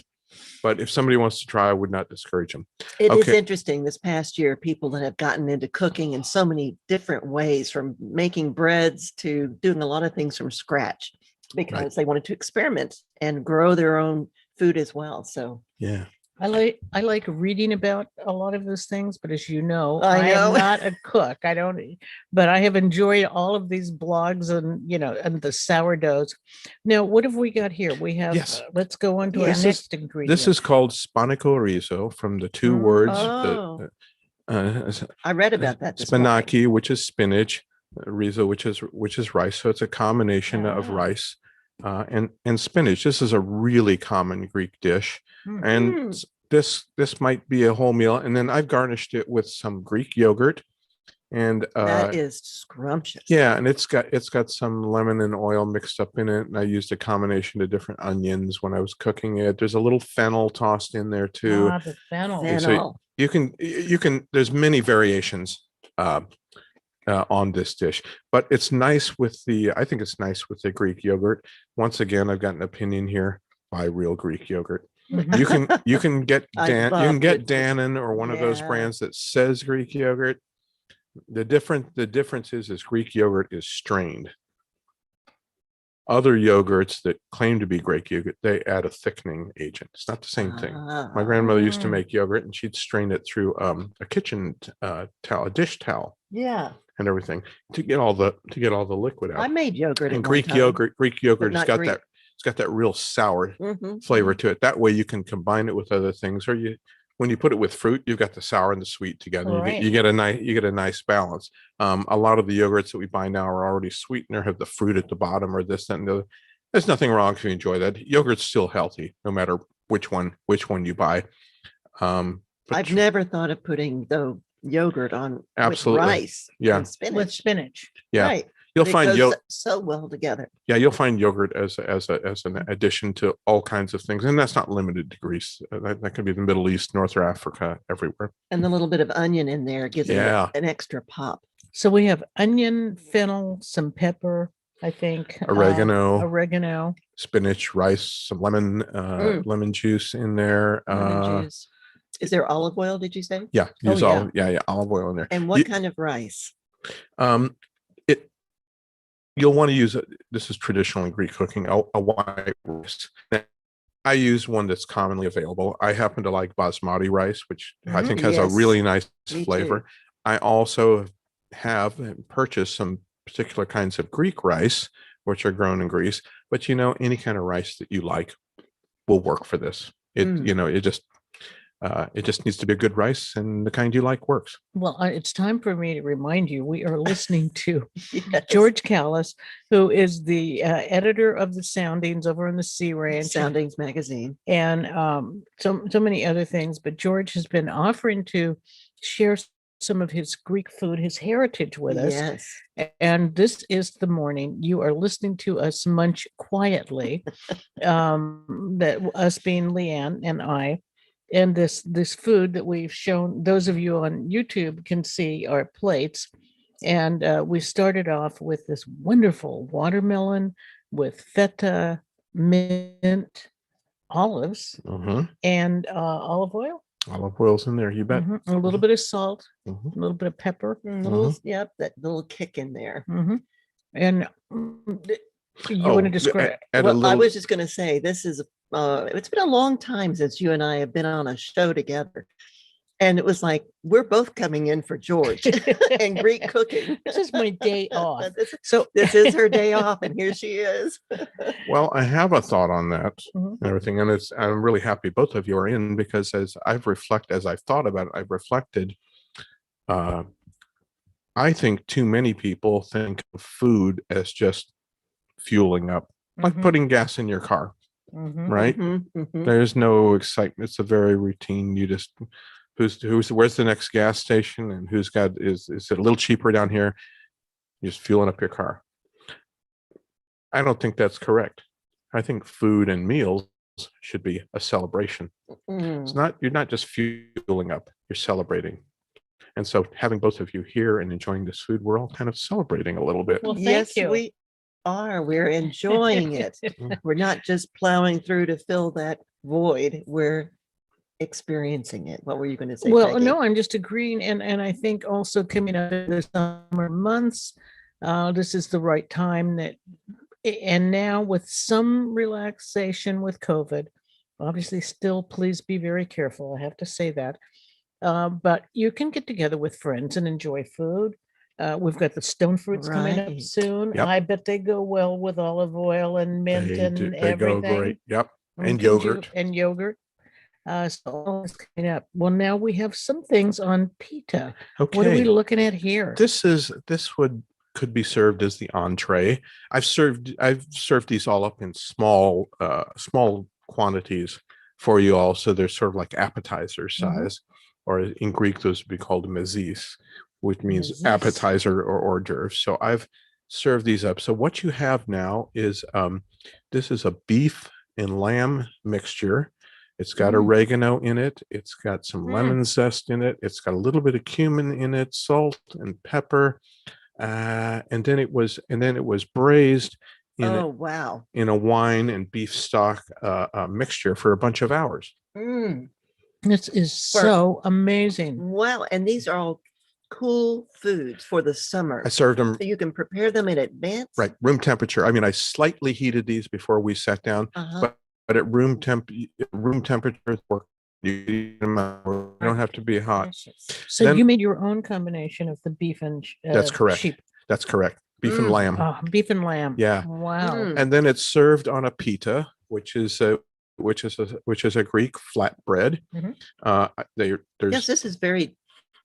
But if somebody wants to try, I would not discourage them. It is Okay. interesting this past year, people that have gotten into cooking in so many different ways, from making breads to doing a lot of things from scratch, because they wanted to experiment and grow their own food as well. So Yeah. I like reading about a lot of those things, but as you know, I I am know. not a cook. But I have enjoyed all of these blogs and the sourdoughs. Now, what have we got here? We have, Yes. let's go on to Yeah. our This is- next ingredient. This is called Spanakorizo from the two words. Oh. I read about that this morning. Spanaki, which is spinach, rizo, which is rice. So it's a combination of Ah. rice and spinach. This is a really common Greek dish, Mm. and this might be a whole meal. And then I've garnished it with some Greek yogurt, and That is scrumptious. yeah, and it's got some lemon and oil mixed up in it. And I used a combination of different onions when I was cooking it. There's a little fennel tossed in there too. The fennel. Yeah, so Fennel. you can there's many variations on this dish, but it's nice I think it's nice with the Greek yogurt. Once again, I've got an opinion here. Buy real Greek yogurt. Mhm. You can get I Dan, you love can get it. Dannon or one of those Yeah. brands that says Greek yogurt. The difference is Greek yogurt is strained. Other yogurts that claim to be Greek yogurt, they add a thickening agent. It's not the same thing. My grandmother used to Ah. make yogurt, and she'd strain it through a kitchen towel, a dish towel, Yeah. and everything to get all the liquid out. I made yogurt. And at one Greek time. yogurt's not got Greek. it's got that real sour Mhm. flavor to it. That way you can combine it with other things, or when you put it with fruit, you've got the sour and the sweet together. Right. You get a nice balance. A lot of the yogurts that we buy now are already sweetened or have the fruit at the bottom or this and the other. There's nothing wrong if you enjoy that. Yogurt's still healthy, no matter which one you buy. But I've never thought of putting the yogurt on Absolutely. with rice Yeah. and spinach. With spinach. Yeah. Right. You'll It find goes yogurt. so well together. Yeah, you'll find yogurt as an addition to all kinds of things, and that's not limited to Greece. That could be the Middle East, North Africa, everywhere. And the little bit of onion in there gives Yeah. it an extra pop. So we have onion, fennel, some pepper, I think. Oregano. Spinach, rice, some lemon juice in there. Lemon juice. Is there olive oil, did you say? Yeah, Oh, use yeah. olive oil in there. And what You- kind of rice? You'll want to use this is traditionally Greek cooking, a white rice. Now, I use one that's commonly available. I happen to like basmati rice, which I think has a Yes. really nice Me flavor. too. I also have purchased some particular kinds of Greek rice, which are grown in Greece. But any kind of rice that you like will work for this. It Mm. it just It just needs to be a good rice, and the kind you like works. Well, it's time for me to remind you, we are listening to Yes. George Calys, who is the editor of the Soundings over in the Sea Ranch. Soundings magazine. And so many other things. But George has been offering to share some of his Greek food, his heritage with us. Yes. And this is the morning you are listening to us munch quietly, that us being Leanne and I. And this food that we've shown, those of you on YouTube can see our plates. And we started off with this wonderful watermelon with feta, mint, olives, and olive oil. Olive oil's in there, you bet. A little bit of salt, Mhm. a little bit of pepper. Yep, that little kick in there. And you Oh, want to describe? add a Well, I little- was just going to say, this is, it's been a long time since you and I have been on a show together. And it was like, we're both coming in for George and Greek cooking. This is my day off. So this is her day off, and here she is. Well, I have a thought on that Mhm. and everything, and I'm really happy both of you are in, because as I've thought about it, I've reflected. I think too many people think of food as just fueling up, like Mhm. putting gas in your car, right? Mhm, mhm. There's no excitement. It's a very routine. You just where's the next gas station, and who's got is it a little cheaper down here? You're just fueling up your car. I don't think that's correct. I think food and meals should be a celebration. It's not, you're not just fueling up, you're celebrating. And so having both of you here and enjoying this food, we're all kind of celebrating a little bit. Well, thank Yes, you. we are. We're enjoying it. We're not just plowing through to fill that void. We're experiencing it. What were you going to say? Well, Peggy? no, I'm just agreeing. And I think also coming up in the summer months, this is the right time and now with some relaxation with COVID, obviously still please be very careful. I have to say that. But you can get together with friends and enjoy food. We've got the stone fruits coming up Right. soon. Yep. I bet they go well with olive oil and mint and They go everything. great. Yep. And Can you- yogurt. And yogurt. So all this coming up. Well, now we have some things on pita. What are we Okay. looking at here? This could be served as the entree. I've served these all up in small quantities for you all, so they're sort of like appetizer size, or in Greek those would be called mezis, which means Mezis. appetizer or hors d'oeuvre. So I've served these up. So what you have now is this is a beef and lamb mixture. It's got oregano in it. It's got some lemon zest in it. It's got a little bit of cumin in it, salt and pepper. And then it was braised Oh, wow. in a wine and beef stock mixture for a bunch of hours. This is so amazing. Wow. And these are all cool foods for the summer. I served them So you can prepare them in advance. right room temperature. I mean, I slightly heated these before we sat down, but at room temperature, you don't have to be hot. So Then- you made your own combination of the beef and That's correct. sheep. That's correct. Beef and lamb. Oh, beef and lamb. Yeah. Wow. And then it's served on a pita, which is a Greek flatbread. There's Yes, this is very,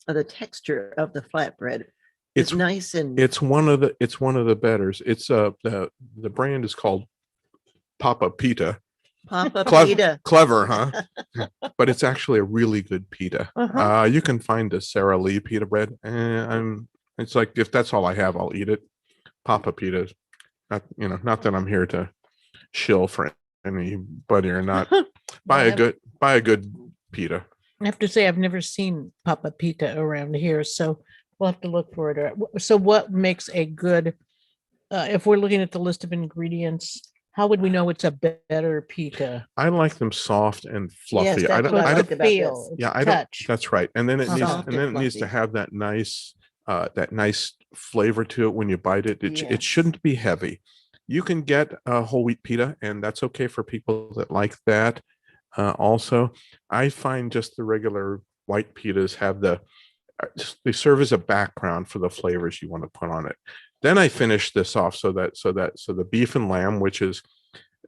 the texture of the flatbread is It's- nice and it's one of the betters. It's the brand is called Papa Pita. Papa Clever, pita. clever, huh? But it's actually a really good pita. Uh-huh. You can find the Sara Lee pita bread. It's like, if that's all I have, I'll eat it. Papa pita is not that I'm here to shill for anybody or not. Buy a good pita. I have to say, I've never seen Papa Pita around here, so we'll have to look for it. So what makes a good, if we're looking at the list of ingredients, how would we know it's a better pita? I like them soft and fluffy. Yes, I that's don't, what I I don't, like about Feel, this. it's yeah, I don't, touch. that's right. And then it needs, Soft and then and it needs to fluffy. have that nice flavor to it when you bite it. It Yes. shouldn't be heavy. You can get a whole wheat pita, and that's okay for people that like that. Also, I find just the regular white pitas have they serve as a background for the flavors you want to put on it. Then I finish this off so the beef and lamb, which is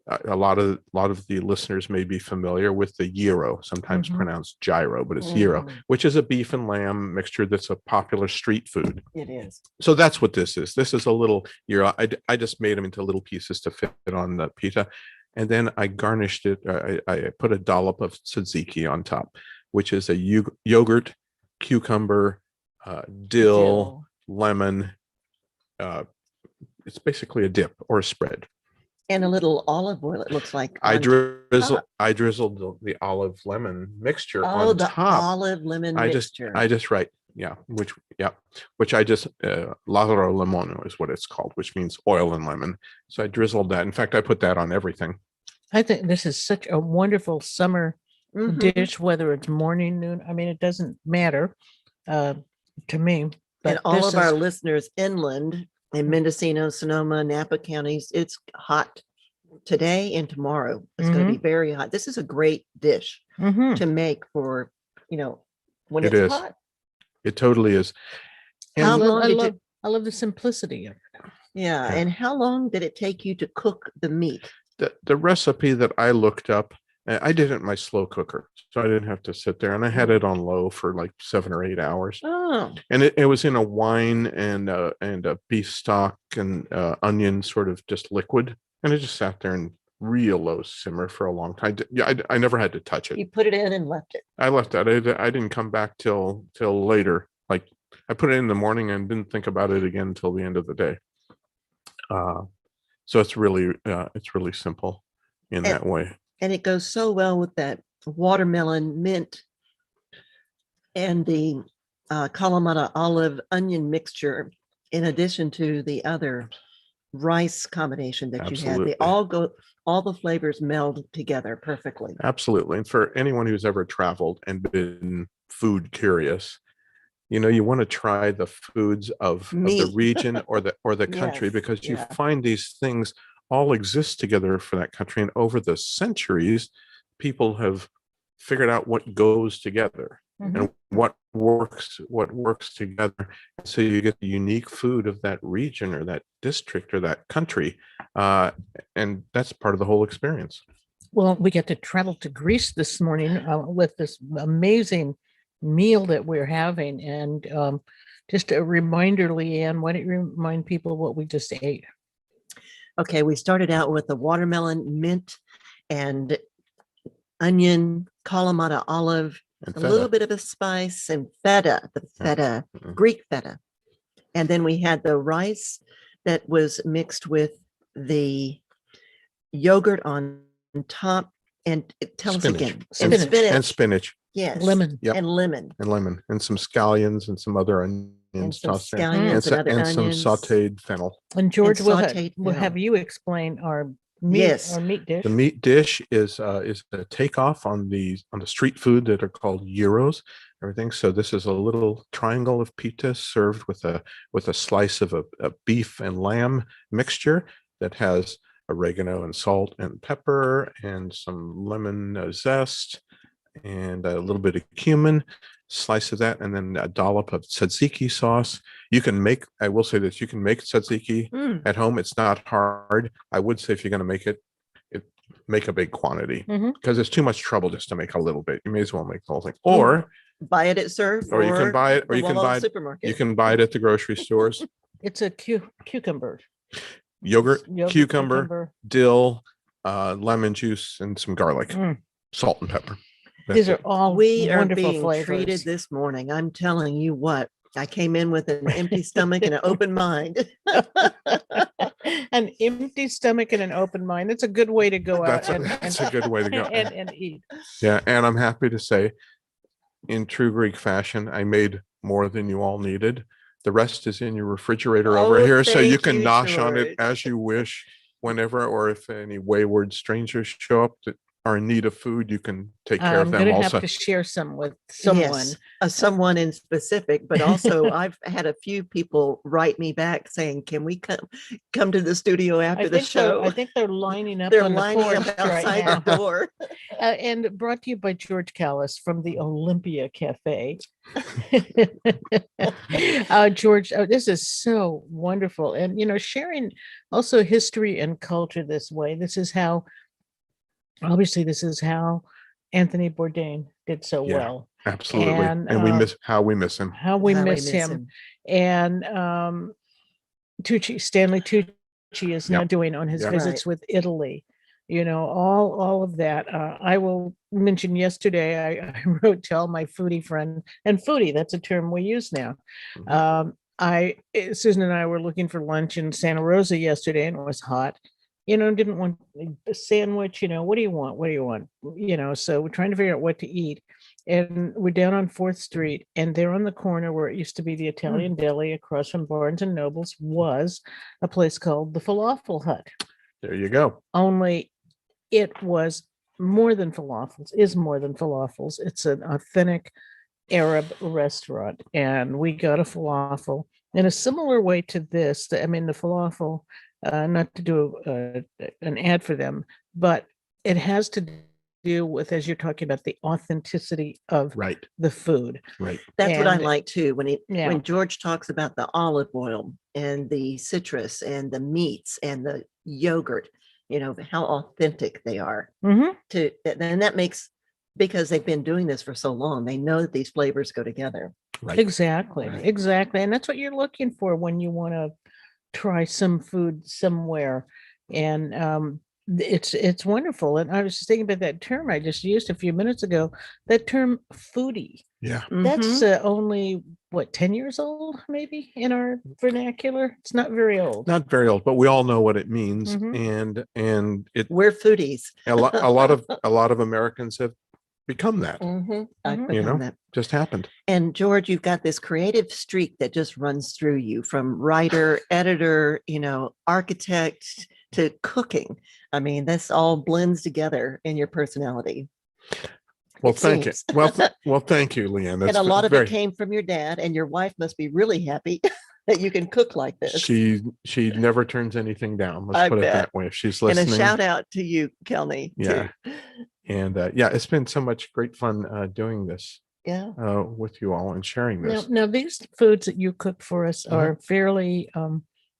a lot of the listeners may be familiar with the gyro, sometimes Mhm. pronounced gyro, but it's gyro, which is a beef and lamb mixture that's a popular street food. It is. So that's what this is. This is a little gyro. I just made them into little pieces to fit on the pita, and then I garnished it. I put a dollop of tzatziki on top, which is a yogurt, cucumber, dill, lemon. It's basically a dip or a spread. And a little olive oil, it looks like. I on drizzled top. the olive lemon mixture Oh, on the top. olive lemon I mixture. just right. Yeah, which I just ladro limon is what it's called, which means oil and lemon. So I drizzled that. In fact, I put that on everything. I think this is such a wonderful summer Mhm. dish, whether it's morning, noon. I mean, it doesn't matter to me. But And all this of our is- listeners inland in Mendocino, Sonoma, Napa counties, it's hot today and tomorrow. It's going to be very hot. This is a great dish Mhm. to make for, when It it's is. hot. It totally is. How And long did you? I love the simplicity of it. Yeah. Yeah. And how long did it take you to cook the meat? the recipe that I looked up, I did it in my slow cooker, so I didn't have to sit there, and I had it on low for like 7 or 8 hours. Oh, And it was in a wine and a beef stock and onion sort of just liquid, and it just sat there in real low simmer for a long time. I never had to touch it. you put it in and left it. I left that. I didn't come back till later. Like I put it in the morning and didn't think about it again until the end of the day. So it's really simple in that way. And it goes so well with that watermelon mint and the Kalamata olive onion mixture, in addition to the other rice combination that you had. Absolutely. All the flavors meld together perfectly. Absolutely. And for anyone who's ever traveled and been food curious, you want to try the foods of the Meat. region or the country, Yes, because you yeah. find these things all exist together for that country. And over the centuries, people have figured out what goes together and what works together. So you get the unique food of that region or that district or that country. And that's part of the whole experience. Well, we get to travel to Greece this morning with this amazing meal that we're having. And just a reminder, Leanne, why don't you remind people what we just ate? Okay, we started out with the watermelon mint and onion, Kalamata olive, And a little bit of a spice, and feta, Greek feta. And then we had the rice that was mixed with the yogurt on top. And tell us Spinach. again. And And spinach. and spinach. Yes. Lemon. Yep. And lemon. And lemon and some scallions and some other onions And some tossed in. scallions and other And some onions. sauteed fennel. And George, sauteed we'll have fennel. you explain our meat, Yes. our meat dish. The meat dish is a takeoff on the street food that are called gyros. Everything. So this is a little triangle of pita served with a slice of a beef and lamb mixture that has oregano and salt and pepper and some lemon zest and a little bit of cumin, slice of that, and then a dollop of tzatziki sauce. I will say this, you can make tzatziki Mm. at home. It's not hard. I would say if you're going to make it, make a big quantity, because it's too much trouble just to make a little bit. You may as well make the whole thing. Or Buy it at Surf. or you can buy it, or the you can Gualala buy it, supermarket. you can buy it at the grocery stores. It's a cucumber. Yogurt, Yogurt, cucumber, dill, lemon juice, and some garlic, Mm. salt and pepper. These That's are all We are wonderful being flavors. treated this morning. I'm telling you what, I came in with an empty stomach and an open mind. An empty stomach and an open mind. That's a good way to go out That's a good way to go. and eat. Yeah, and I'm happy to say, in true Greek fashion, I made more than you all needed. The rest is in your refrigerator over Oh, here, so you thank can you, nosh on it George. as you wish, whenever, or if any wayward strangers show up that are in need of food, you can take care of I'm them gonna also. have to share some with someone. Yes, someone in specific, but also I've had a few people write me back saying, "Can we come to the studio after the show?" I think they're lining up They're on the lining porch up right outside now. the door. And brought to you by George Calys from the Olympia Cafe. George, this is so wonderful. And, sharing also history and culture this way. Obviously, this is how Anthony Bourdain did so Yeah, well. absolutely. And we miss him. how we miss him. And Stanley Tucci is now Yep. doing on his Yep. visits with Italy. All of that. I will mention yesterday, I wrote to all my foodie friend, and foodie, that's a term we use now. Mhm. Susan and I were looking for lunch in Santa Rosa yesterday, and it was hot. Didn't want a sandwich. What do you want? What do you want? So we're trying to figure out what to eat. And we're down on 4th Street, and there on the corner where it used to be the Italian deli across from Barnes and Nobles was a place called the Falafel Hut. There you go. Only it was more than falafels, is more than falafels. It's an authentic Arab restaurant. And we got a falafel in a similar way to this. The falafel, not to do an ad for them, but it has to do with, as you're talking about, the authenticity of Right. the food. Right. That's what I And- like too. When Yeah. George talks about the olive oil and the citrus and the meats and the yogurt, how authentic they are. Mhm. And that makes, because they've been doing this for so long, they know that these flavors go together. Right. Exactly. Right. Exactly. And that's what you're looking for when you want to try some food somewhere. And it's wonderful. And I was just thinking about that term I just used a few minutes ago, that term foodie. Yeah. That's only 10 years old, maybe, in our vernacular. It's not very old. Not very old, but we all know what it means. Mhm. And it We're foodies. a lot of Americans have become that. I've Mhm. become that. Just happened. And George, you've got this creative streak that just runs through you, from writer, editor, architect to cooking. This all blends together in your personality. Well, It thank you. seems. Well, thank you, Leanne. And a lot of it came from your dad, and your wife must be really happy that you can cook like this. She never turns anything down. Let's I put it bet. that way. If she's And listening. a shout out to you, Kelly. Yeah. Too. And it's been so much great fun doing this Yeah. with you all and sharing this. Now, these foods that you cook for us are fairly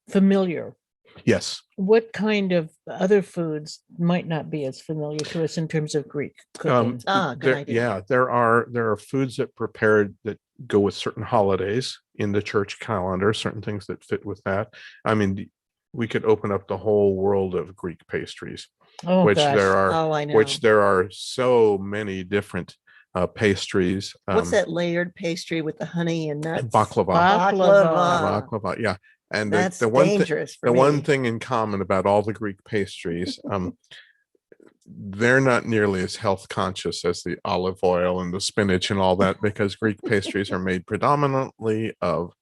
familiar. Yes. What kind of other foods might not be as familiar to us in terms of Greek cooking? Good idea. There are foods that prepared that go with certain holidays in the church calendar, certain things that fit with that. We could open up the whole world of Greek pastries, Oh, which gosh. there are, Oh, I know. which there are so many different pastries. What's that layered pastry with the honey and nuts? Baklava. Baklava, yeah. And That's the one dangerous for the me. one thing in common about all the Greek pastries, they're not nearly as health conscious as the olive oil and the spinach and all that, because Greek pastries are made predominantly of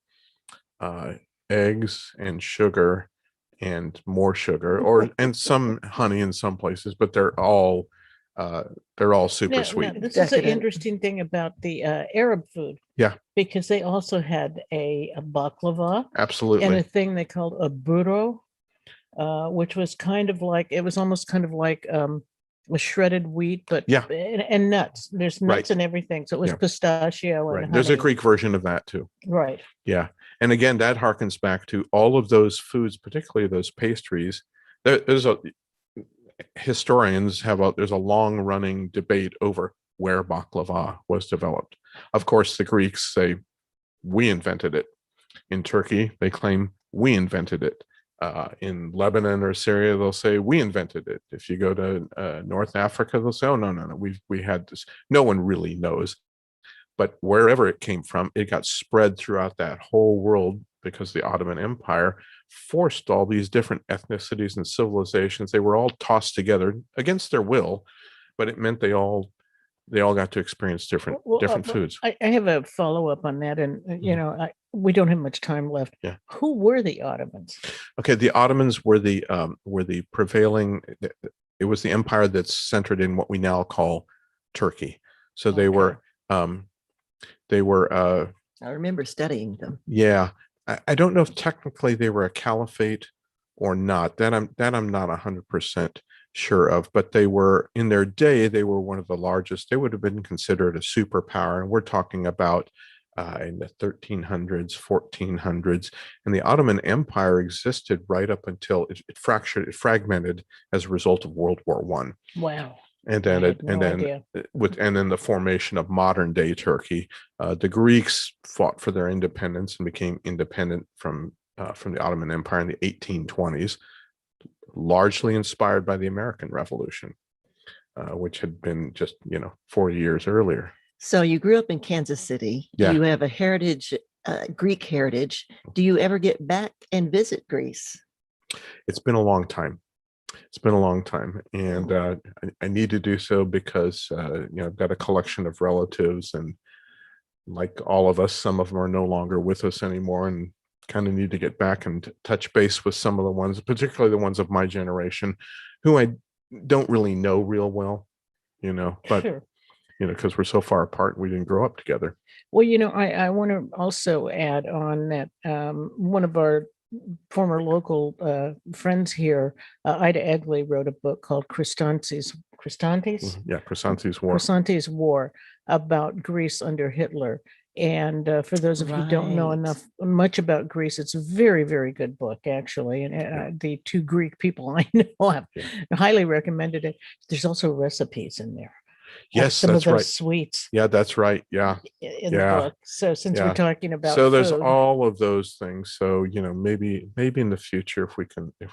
eggs and sugar and more sugar, and some honey in some places, but they're all super sweet. This is an Decadent. interesting thing about the Arab food. Yeah. Because they also had a baklava and a Absolutely. thing they called a burro, which was almost kind of like a shredded wheat, but Yeah. and nuts. There's nuts Right. and everything. So it was Yeah. pistachio and Right. There's a honey. Greek version of that too. Right. Yeah. And again, that harkens back to all of those foods, particularly those pastries. There's a long running debate over where baklava was developed. Of course, the Greeks say we invented it. In Turkey, they claim we invented it. In Lebanon or Syria, they'll say we invented it. If you go to North Africa, they'll say, oh, no, we had this. No one really knows. But wherever it came from, it got spread throughout that whole world, because the Ottoman Empire forced all these different ethnicities and civilizations. They were all tossed together against their will, but it meant they all got to experience different foods. I have a follow-up on that, and we don't have much time left. Yeah. Who were the Ottomans? Okay, the Ottomans were the prevailing. it was the empire that's centered in what we now call Turkey. So they Okay. were I remember studying them. yeah. I don't know if technically they were a caliphate or not. That I'm not 100% sure of, but they were, in their day, they were one of the largest. They would have been considered a superpower, and we're talking about in the 1300s, 1400s, and the Ottoman Empire existed right up until it fragmented as a result of World War One. Wow. And I then had no idea. and then the formation of modern day Turkey. The Greeks fought for their independence and became independent from the Ottoman Empire in the 1820s, largely inspired by the American Revolution, which had been just 40 years earlier. So you grew up in Kansas City. Yeah. You have a heritage, Greek heritage. Do you ever get back and visit Greece? It's been a long time. It's been a long time, and I need to do so because I've got a collection of relatives, and like all of us, some of them are no longer with us anymore, and kind of need to get back and touch base with some of the ones, particularly the ones of my generation, who I don't really know real well, but Sure. because we're so far apart, we didn't grow up together. Well, I want to also add on that one of our former local friends here, Ida Egley, wrote a book called Chrysantes Yeah, Chrysantes War. Chrysantes War, about Greece under Hitler. And for those of you who don't know Right. much about Greece, it's a very, very good book, actually. And the two Greek people I know have highly recommended it. There's also recipes in there. Yes, Some that's of those right. sweets Yeah, that's right. Yeah. in the book. So since we're talking about So there's food, all of those things. So maybe in the future, if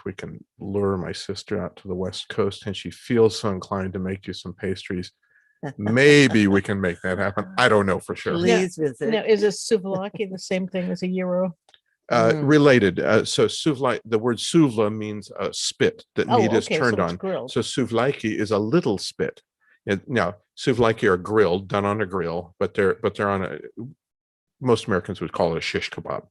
we can lure my sister out to the West Coast and she feels so inclined to make you some pastries, maybe we can make that happen. I don't know for sure. Please visit. now is a souvlaki the same thing as a gyro? Related. So souvlaki, the word souvla means a spit that meat is turned so it's on. grilled. So souvlaki is a little spit. Now souvlaki are grilled, done on a grill, but they're on most Americans would call it a shish kebab.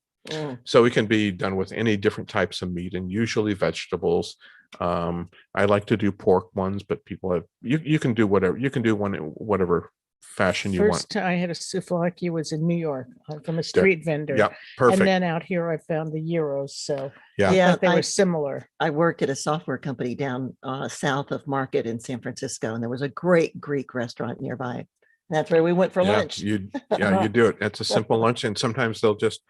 So it can be done with any different types of meat and usually vegetables. I like to do pork ones, but people have you can do whatever. You can do one whatever fashion you want. First time I had a souvlaki was in New York from a street vendor. Yeah, perfect. And then out here I found the gyros. So Yeah. I thought they were similar. I worked at a software company down south of Market in San Francisco, and there was a great Greek restaurant nearby. That's where we went for lunch. You do it. It's a simple lunch, and sometimes they'll just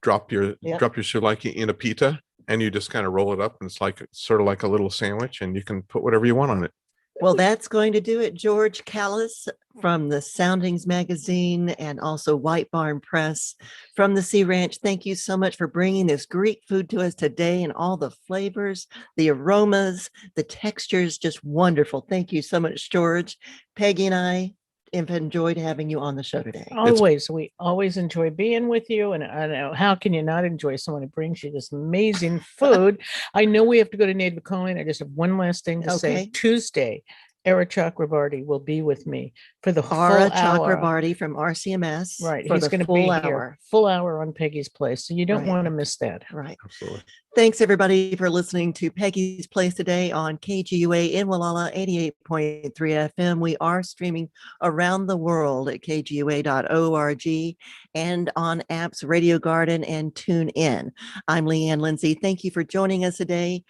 drop your souvlaki in a pita, and you just kind of roll it up, and it's sort of like a little sandwich, and you can put whatever you want on it. Well, that's going to do it. George Calys from the Soundings magazine and also White Barn Press from the Sea Ranch. Thank you so much for bringing this Greek food to us today, and all the flavors, the aromas, the textures, just wonderful. Thank you so much, George. Peggy and I have enjoyed having you on the show today. Always. We always enjoy being with you. And I know, how can you not enjoy someone who brings you this amazing food? I know we have to go to Native Colony. I just have one last thing to say. Tuesday, Ara Chakrabarty will be with me for the full hour. Chakrabarty from RCMS. Right. For He's going to be here. Full hour on Peggy's Place. So you don't want to miss that. Right. Absolutely. Thanks, everybody, for listening to Peggy's Place today on KGUA in Gualala, 88.3 FM. We are streaming around the world at kgua.org and on apps Radio Garden and Tune In. I'm Lindsey. Thank you for joining us today.